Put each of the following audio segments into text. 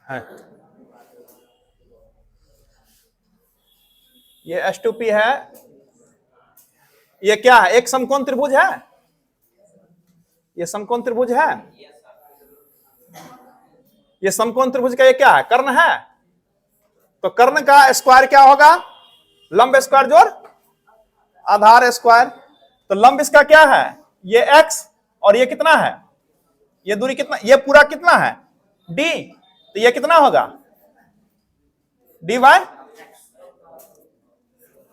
है। ये H2P है। ये क्या है? एक समकोण त्रिभुज है। ये समकोण त्रिभुज है। ये समकोण त्रिभुज का ये क्या है? कर्ण है। तो कर्ण का स्क्वायर क्या होगा? लंब स्क्वायर जोड़ आधार स्क्वायर। तो लंब इसका क्या है? ये x, और ये कितना है? ये दूरी कितना? ये पूरा कितना है? d। तो ये कितना होगा? dy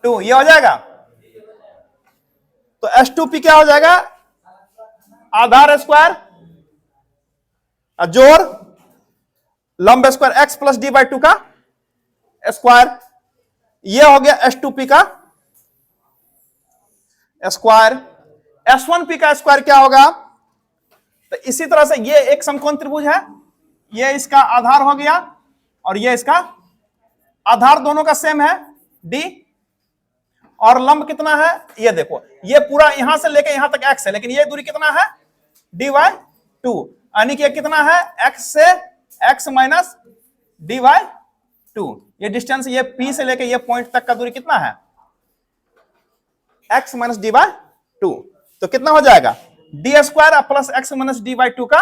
2। ये हो जाएगा। तो H2P क्या हो जाएगा? आधार स्क्वायर जोड़ लंब square x plus D by 2 का स्क्वायर। ये हो गया H2P का स्क्वायर। S1P का स्क्वायर क्या होगा? तो इसी तरह से ये एक समकोण त्रिभुज है, ये इसका आधार हो गया और ये इसका आधार, दोनों का सेम है d। और लंब कितना है? ये देखो, ये पूरा यहां से लेके यहां तक x है, लेकिन ये दूरी कितना है? dy 2। यानी कि कितना है? x से x माइनस dy 2। ये डिस्टेंस, ये P से लेके ये पॉइंट तक का दूरी कितना है? x minus D by 2। तो कितना हो जाएगा? D square plus x minus D by 2 का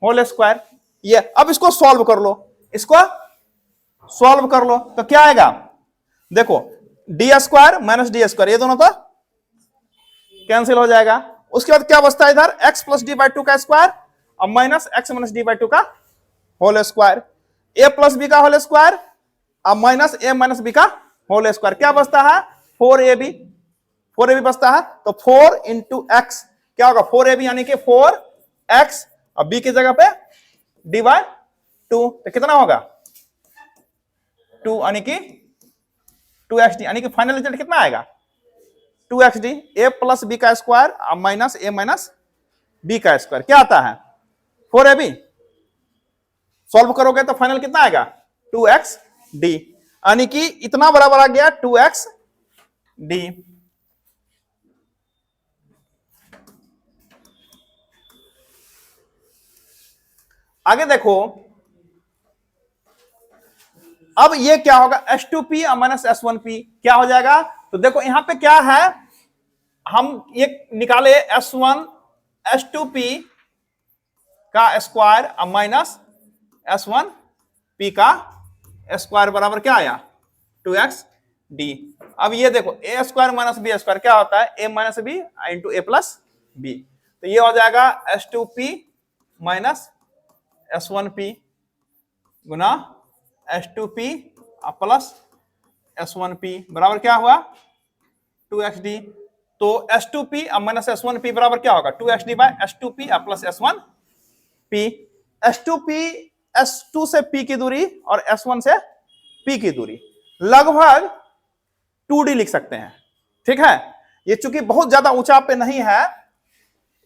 होल स्क्वायर। ये अब इसको सॉल्व कर लो, इसको सॉल्व कर लो तो क्या आएगा? देखो, D square minus D square, ये दोनों तो कैंसिल हो जाएगा। उसके बाद क्या बचता है इधर? x प्लस डी बाई 2 का स्क्वायर और minus X minus D by 2 का whole square. a plus B का होल स्क्वायर और माइनस ए माइनस बी का होल स्क्वायर। क्या बचता है? 4ab। 4ab बचता है। तो 4 इंटू एक्स क्या होगा? 4ab यानी कि 4x और b की जगह पे dy 2। तो कितना होगा? 2 यानी कि 2xd, यानी कि फाइनल रिजल्ट कितना आएगा? 2xd। a प्लस बी का स्क्वायर और माइनस ए माइनस बी का स्क्वायर क्या आता है? 4ab। सॉल्व करोगे तो फाइनल कितना आएगा? 2xd, यानी कि इतना बराबर आ गया 2xd। आगे देखो, अब ये क्या होगा? H2P माइनस S1P क्या हो जाएगा? तो देखो यहां पे क्या है, हम ये निकाले H2P का स्क्वायर माइनस S1P का स्क्वायर बराबर क्या आया? 2xd। अब ये देखो, a square minus B square क्या होता है? a minus B into A plus B. तो ये हो जाएगा H2P माइनस S1P गुना H2P प्लस S1P बराबर क्या हुआ? 2xd। तो H2P माइनस S1P बराबर क्या होगा? 2xd bye H2P plus S1P। H2P S2 से P की दूरी और S1 से P की दूरी लगभग 2d लिख सकते हैं। ठीक है, ये चूंकि बहुत ज्यादा ऊंचा पे नहीं है,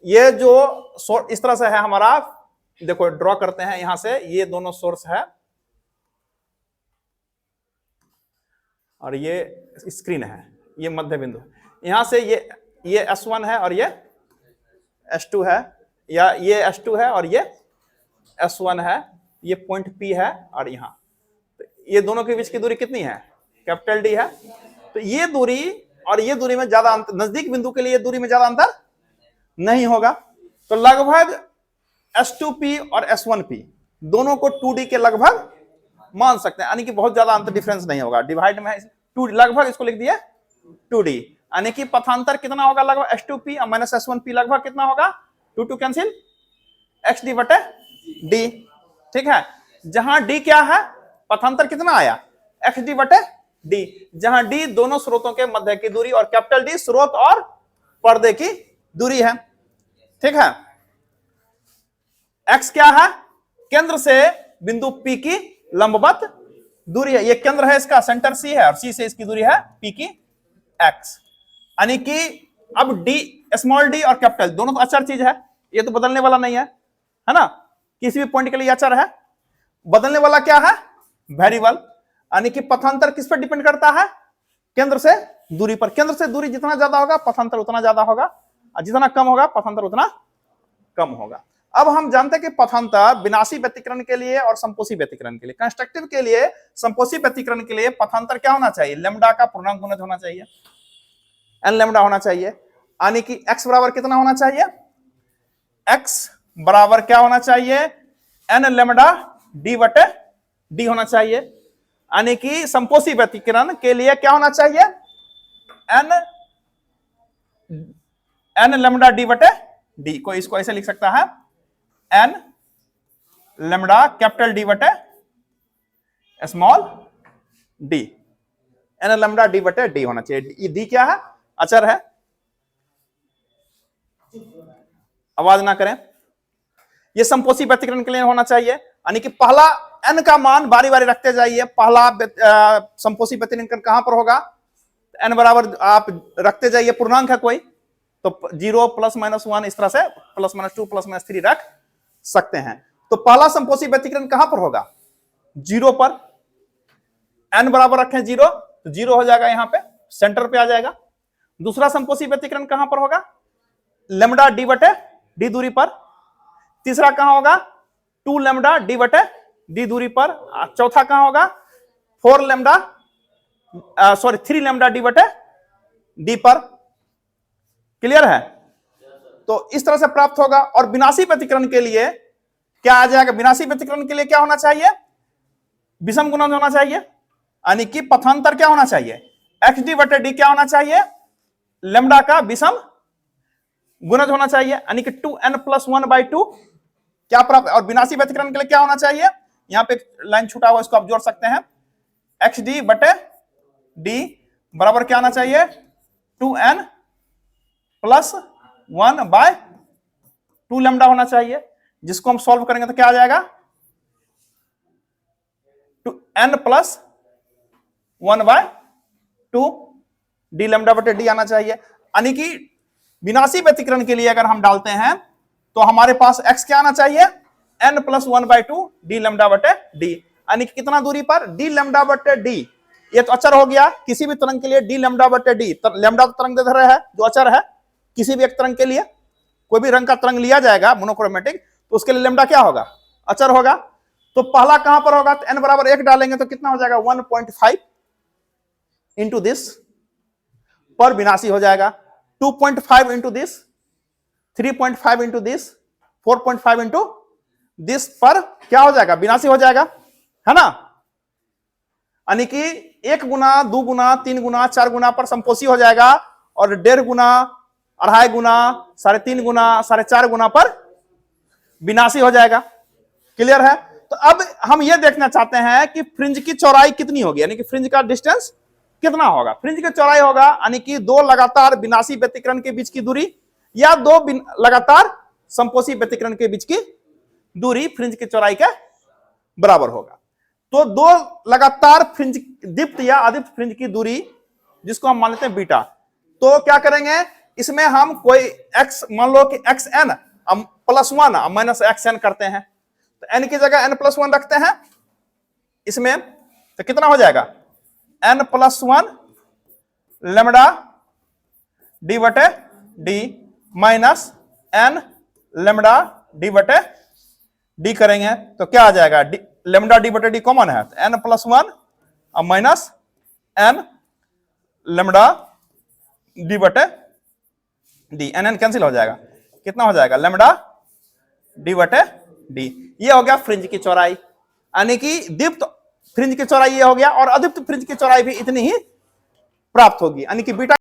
ये जो इस तरह से है हमारा, देखो ड्रॉ करते हैं यहां से, ये दोनों सोर्स है और ये स्क्रीन है, ये मध्य बिंदु। यहां से ये S1 है और ये S2 है, या ये S2 है और ये S1 है, ये पॉइंट P है और यहां तो ये दोनों के बीच की दूरी कितनी है? कैपिटल D है। तो ये दूरी और ये दूरी में ज्यादा अंतर, नजदीक बिंदु के लिए दूरी में ज्यादा अंतर नहीं होगा। तो लगभग H2P और S1P दोनों को 2d के लगभग मान सकते हैं, यानी कि बहुत ज्यादा अंतर डिफरेंस नहीं होगा। डिवाइड में 2d, लगभग इसको लिख दिया 2d, यानी कि पथांतर कितना होगा? लगभग H2P और माइनस S1P लगभग कितना होगा? 2 कैंसिल, xd बटे d। ठीक है, जहां d क्या है? पथांतर कितना आया? xd बटे d, जहां d दोनों स्रोतों के मध्य की दूरी और कैपिटल D स्रोत और पर्दे की दूरी है। ठीक है, x क्या है? केंद्र से बिंदु P की लंबवत दूरी है। ये केंद्र है इसका, सेंटर C है और C से इसकी दूरी है P की x। यानी कि अब d, स्मॉल d और कैपिटल दोनों तो अचर चीज है, ये तो बदलने वाला नहीं है, है ना? किसी भी पॉइंट के लिए अचर है। बदलने वाला क्या है? वेरिएबल। यानी कि पथांतर किस पर डिपेंड करता है? केंद्र से दूरी पर। केंद्र से दूरी जितना ज्यादा होगा पथांतर उतना ज्यादा होगा, और जितना कम होगा पथांतर उतना कम होगा। अब हम जानते हैं कि पथांतर विनाशी व्यतिकरण के लिए और संपोषी व्यतिकरण के लिए, कंस्ट्रक्टिव के लिए, संपोषी व्यतिकरण के लिए पथांतर क्या होना चाहिए? लैम्डा का पूर्णांक गुणज होना चाहिए, एन लैम्डा होना चाहिए, यानी कि x बराबर कितना होना चाहिए? x बराबर क्या होना चाहिए? एन लैम्डा डी बटे डी होना चाहिए, यानी कि संपोषी व्यतिकरण के लिए क्या होना चाहिए? एन लैम्डा डी बटे डी। कोई इसको ऐसे लिख सकता है, एन लैम्डा कैपिटल डी बटे small D, N lambda D बटे डी होना चाहिए। ये डी क्या है? अचर है, आवाज ना करें। ये संपोषी व्यतिकरण के लिए होना चाहिए, यानी कि पहला एन का मान बारी बारी रखते जाइए। पहला संपोषी व्यतिकरण कहां पर होगा? एन बराबर आप रखते जाइए, पूर्णांक है कोई तो 0 प्लस माइनस 1 इस तरह से प्लस माइनस 2 प्लस माइनस 3 रख सकते हैं। तो पहला संपोषी व्यतिकरण कहां पर होगा? 0 पर। एन बराबर रखें 0 तो 0 हो जाएगा, यहां पे सेंटर पे आ जाएगा। दूसरा संपोषी व्यतिकरण कहां पर होगा? लैम्डा डी बटे डी दूरी पर। तीसरा कहां होगा? 2 लैम्डा डी बटे डी दूरी पर। चौथा कहां होगा? 3 लैम्डा डी बटे डी पर। क्लियर है? तो इस तरह से प्राप्त होगा। और विनाशी व्यतिकरण के लिए क्या आ जाएगा? विनाशी व्यतिकरण के लिए क्या होना चाहिए? विषम गुणज होना चाहिए, यानी कि पथांतर क्या होना चाहिए? एक्स डी बटे डी क्या होना चाहिए? लैम्डा का विषम गुणज होना चाहिए, यानी कि 2n+1/2 क्या प्राप्त। और विनाशी व्यतिकरण के लिए क्या होना चाहिए? यहां पे लाइन छूटा हुआ, इसको आप जोड़ सकते हैं। एक्स डी बटे डी बराबर क्या आना चाहिए? 2n+1/2 लैम्डा होना चाहिए, जिसको हम सॉल्व करेंगे तो क्या आ जाएगा? 2n+1/2 डी लैम्डा बटे डी आना चाहिए। यानी कि विनाशी व्यतिकरण के लिए अगर हम डालते हैं तो हमारे पास x क्या आना चाहिए? n+1/2 डी लैम्डा बटे डी, यानी कि कितना दूरी पर? डी लैम्डा बटे डी। ये तो अचर हो गया, किसी भी तरंग के लिए डी लैम्डा बटे डी। लैम्डा तो तरंग दैर्ध्य है जो अचर है, किसी भी एक तरंग के लिए कोई भी रंग का तरंग लिया जाएगा मोनोक्रोमेटिक, तो उसके लिए लैम्डा क्या होगा? अचर होगा। तो पहला कहां पर होगा? तो n बराबर 1 डालेंगे तो कितना हो जाएगा? 1.5 इंटू दिस पर विनाशी हो जाएगा, 2.5 into this, 3.5 into this, 4.5 into this पर क्या हो जाएगा? विनाशी हो जाएगा, है ना? यानी कि 1 गुना, 2 गुना, 3 गुना, 4 गुना पर संपोषी हो जाएगा, और 1.5 गुना, 2.5 गुना, 3.5 गुना, 4.5 गुना पर विनाशी हो जाएगा। क्लियर है? तो अब हम यह देखना चाहते हैं कि फ्रिंज की चौड़ाई कितनी होगी, यानी कि फ्रिंज का डिस्टेंस कितना होगा। फ्रिंज की चौड़ाई होगा यानी कि 2 लगातार विनाशी व्यतिकरण के बीच की दूरी, या 2 लगातार संपोषी व्यतिकरण के बीच की दूरी फ्रिंज की चौड़ाई के बराबर होगा। तो 2 लगातार फ्रिंज, दीप्त या अदीप्त फ्रिंज की दूरी, जिसको हम मान लेते हैं बीटा, तो क्या करेंगे? इसमें हम कोई x, मान लो कि xn +1 -xn करते हैं, तो n की जगह n+1 रखते हैं इसमें, तो कितना हो जाएगा? n+1 लैम्डा डी बटे D minus n lambda D बटे डी करेंगे तो क्या आ जाएगा? लैम्डा डी बटे डी कॉमन है, तो n+1 minus n lambda D बटे डी, n कैंसिल हो जाएगा, कितना हो जाएगा? लैम्डा डी बटे डी। ये हो गया फ्रिंज की चौड़ाई, यानी कि दीप्त फ्रिंज की चौड़ाई ये हो गया, और अदीप्त फ्रिंज की चौड़ाई भी इतनी ही प्राप्त होगी, यानी कि बीटा